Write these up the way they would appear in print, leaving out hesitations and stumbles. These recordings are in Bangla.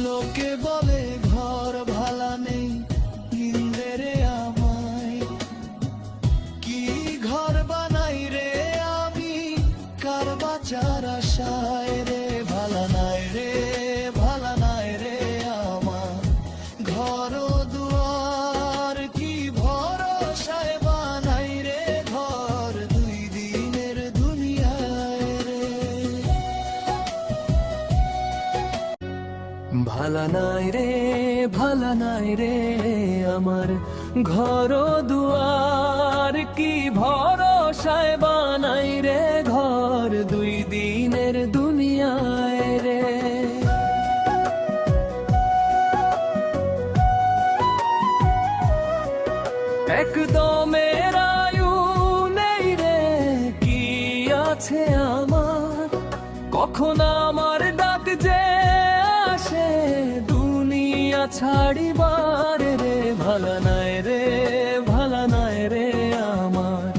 লোকে বলে ঘর ভালা নেই, নিন্দেরে আমায় কি ঘর বানাই রে আমি, কার বাঁচার আশায় রে। ভালা নাই রে, ভালা নাই রে আমার ঘর দুয়ার, কি ভরসায় বানাই রে ঘর, দুই দিনের দুনিয়ায় রে। ভালা নাই রে, ভালা নাই রে আমার ঘর দুয়ার, কি ভরসায় বানাই রে ঘর, দুই দিনের দুনিয়ায় রে। একদমের আয়ু নেই রে, কি আছে আমার, কখন আমার ডাক যে আসে দুনিয়া ছাড়িবার রে। ভালা নাই রে, ভালা নাই রে আমার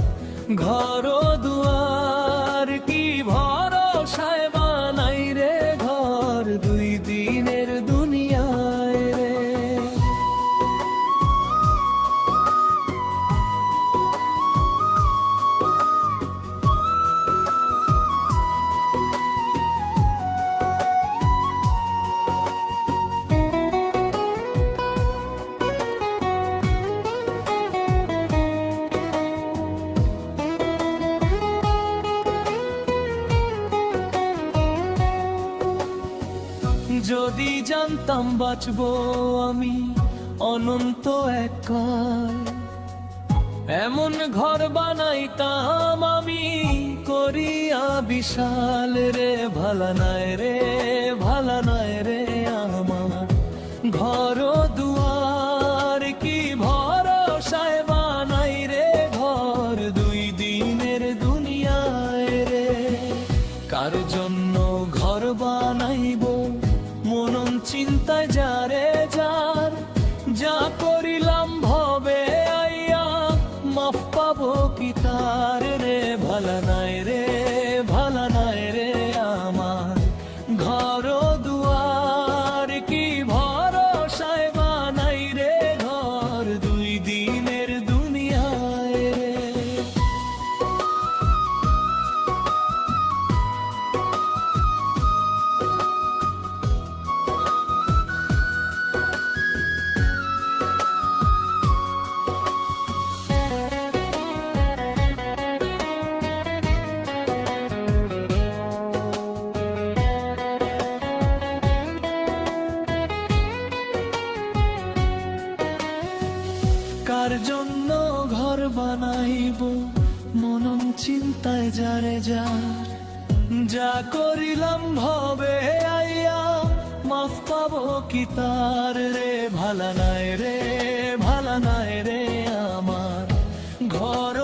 ঘর দুয়ার, কি ভরসায় বানাই রে ঘর, দুই দিনের দুনিয়ায় রে। যদি জানতাম বাঁচবো আমি অনন্ত এক কাল, এমন ঘর বানাইতাম আমি করিয়া বিশাল রে। ভালা নাই রে, ভালা নাই রে আমার ঘর দুয়ার, কি ভরসায় বানাই রে ঘর, দুই দিনের দুনিয়ায় রে। কার জন্য ঘর বানাইব মনন চিন্তায় যারে যার, যা করিলাম ভবে আইয়া মাফ পাবো কি তার রে। ভালা নাই রে, ভালা নাই রে আমার ঘর দুয়ার, কি ভরসায় বানাই রে ঘর, দুই দিনের দুনিয়ায় রে। কার জন্য ঘর বানাইব মনন চিন্তায় যারে যার, যা করিলাম ভবে আইয়া মাফ পাবো কি তার রে। ভালা নাই রে, ভালা নাই রে আমার ঘর